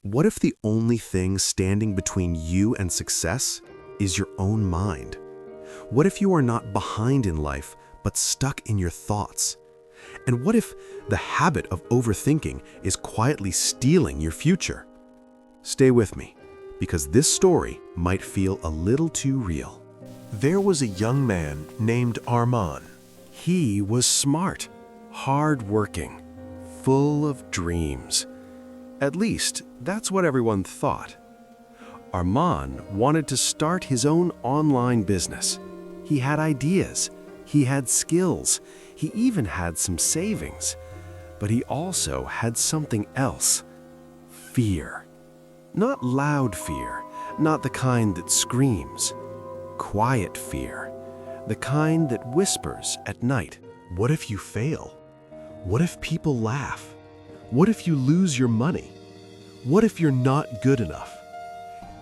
What if the only thing standing between you and success is your own mind? What if you are not behind in life, but stuck in your thoughts? And what if the habit of overthinking is quietly stealing your future? Stay with me, because this story might feel a little too real. There was a young man named Arman. He was smart, hard-working, full of dreams. At least, that's what everyone thought. Arman wanted to start his own online business. He had ideas, he had skills, he even had some savings. But he also had something else: fear. Not loud fear, not the kind that screams. Quiet fear, the kind that whispers at night. What if you fail? What if people laugh? What if you lose your money? What if you're not good enough?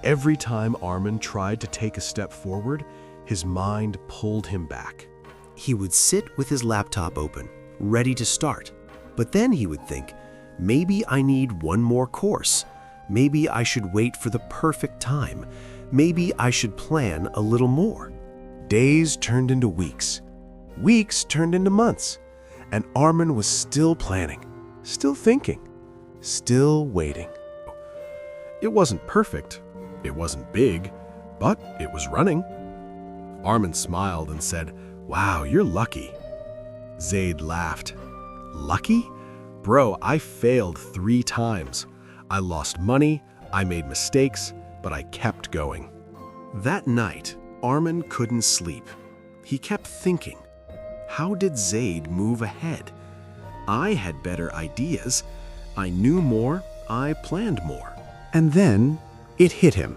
Every time Arman tried to take a step forward, his mind pulled him back. He would sit with his laptop open, ready to start. But then he would think, maybe I need one more course. Maybe I should wait for the perfect time. Maybe I should plan a little more. Days turned into weeks. Weeks turned into months. And Arman was still planning, still thinking, still waiting. It wasn't perfect, it wasn't big, but it was running. Arman smiled and said, "Wow, you're lucky." Zaid laughed. "Lucky? Bro, I failed 3 times. I lost money, I made mistakes, but I kept going." That night, Arman couldn't sleep. He kept thinking, how did Zaid move ahead? I had better ideas. I knew more, I planned more. And then it hit him.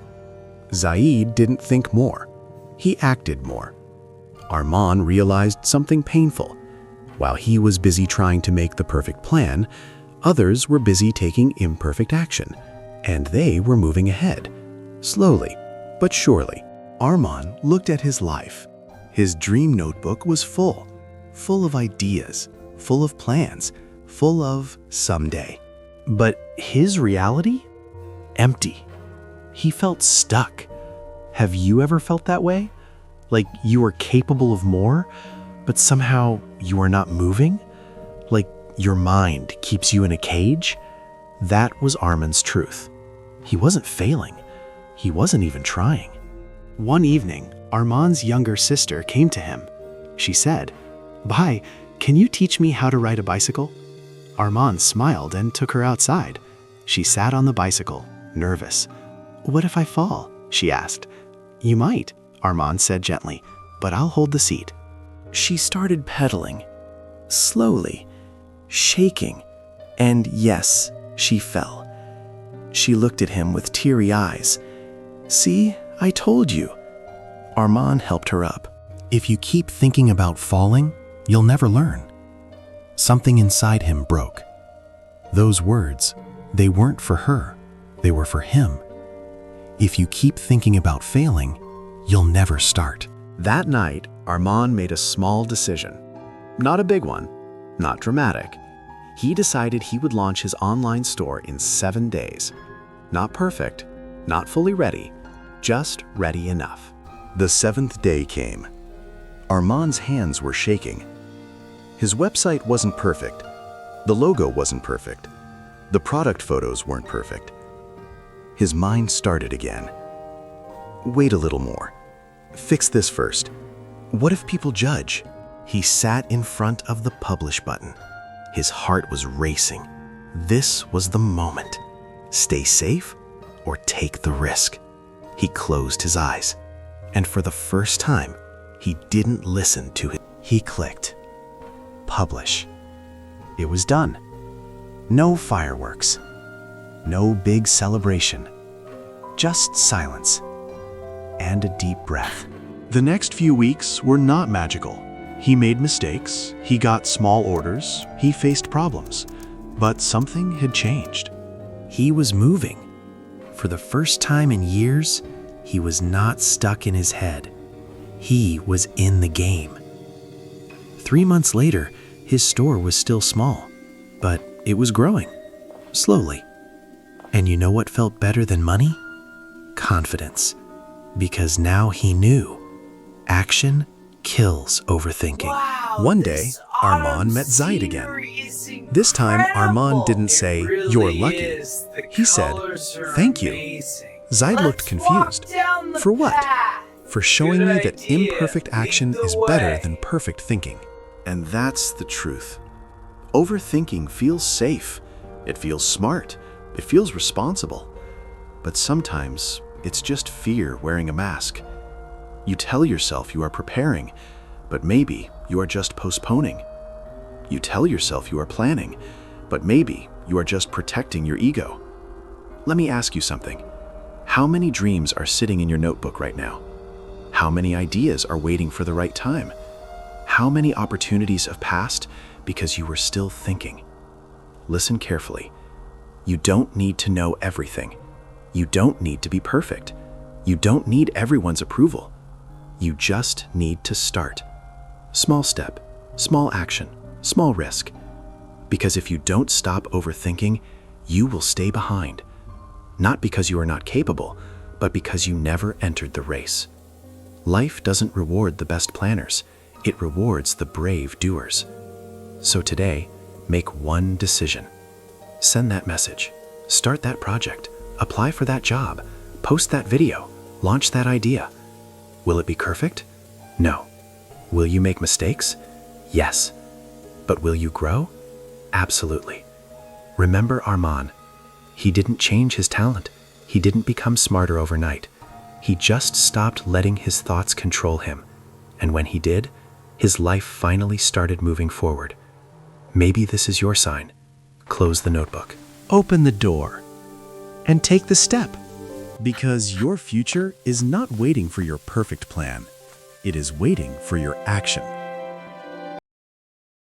Zaid didn't think more. He acted more. Arman realized something painful. While he was busy trying to make the perfect plan, others were busy taking imperfect action, and they were moving ahead. Slowly, but surely, Arman looked at his life. His dream notebook was full of ideas, full of plans, full of someday. But his reality? Empty. He felt stuck. Have you ever felt that way? Like you are capable of more, but somehow you are not moving? Like your mind keeps you in a cage? That was Arman's truth. He wasn't failing. He wasn't even trying. One evening, Arman's younger sister came to him. She said, "Bhai, can you teach me how to ride a bicycle?" Arman smiled and took her outside. She sat on the bicycle, nervous. "What if I fall?" she asked. "You might," Arman said gently, "but I'll hold the seat." She started pedaling, slowly, shaking, and yes, she fell. She looked at him with teary eyes. "See, I told you." Arman helped her up. If you keep thinking about falling, you'll never learn. Something inside him broke. Those words, they weren't for her, they were for him. If you keep thinking about failing, you'll never start. That night, Arman made a small decision. Not a big one, not dramatic. He decided he would launch his online store in 7 days. Not perfect, not fully ready, just ready enough. The 7th day came. Arman's hands were shaking. His website wasn't perfect. The logo wasn't perfect. The product photos weren't perfect. His mind started again. Wait a little more. Fix this first. What if people judge? He sat in front of the publish button. His heart was racing. This was the moment. Stay safe or take the risk. He closed his eyes. And for the first time, he didn't listen to it. He clicked. Publish. It was done. No fireworks. No big celebration. Just silence. And a deep breath. The next few weeks were not magical. He made mistakes, he got small orders, he faced problems. But something had changed. He was moving. For the first time in years, he was not stuck in his head. He was in the game. 3 months later, his store was still small, but it was growing, slowly. And you know what felt better than money? Confidence. Because now he knew action kills overthinking. Wow, One day, this Arman autumn met Zaid scenery again. is This time, Arman incredible. didn't say, It really "You're lucky." is. The He said, colors are "Thank you." amazing. Zaid looked Let's confused. walk down the For what? path. For showing Good me that idea. imperfect Lead action the is better way. than perfect thinking. And that's the truth. Overthinking feels safe. It feels smart. It feels responsible. But sometimes it's just fear wearing a mask. You tell yourself you are preparing, but maybe you are just postponing. You tell yourself you are planning, but maybe you are just protecting your ego. Let me ask you something. How many dreams are sitting in your notebook right now? How many ideas are waiting for the right time? How many opportunities have passed because you were still thinking? Listen carefully. You don't need to know everything. You don't need to be perfect. You don't need everyone's approval. You just need to start. Small step, small action, small risk. Because if you don't stop overthinking, you will stay behind. Not because you are not capable, but because you never entered the race. Life doesn't reward the best planners. It rewards the brave doers. So today, make one decision. Send that message. Start that project. Apply for that job. Post that video. Launch that idea. Will it be perfect? No. Will you make mistakes? Yes. But will you grow? Absolutely. Remember Arman. He didn't change his talent. He didn't become smarter overnight. He just stopped letting his thoughts control him. And when he did, his life finally started moving forward. Maybe this is your sign. Close the notebook. Open the door and take the step. Because your future is not waiting for your perfect plan. It is waiting for your action.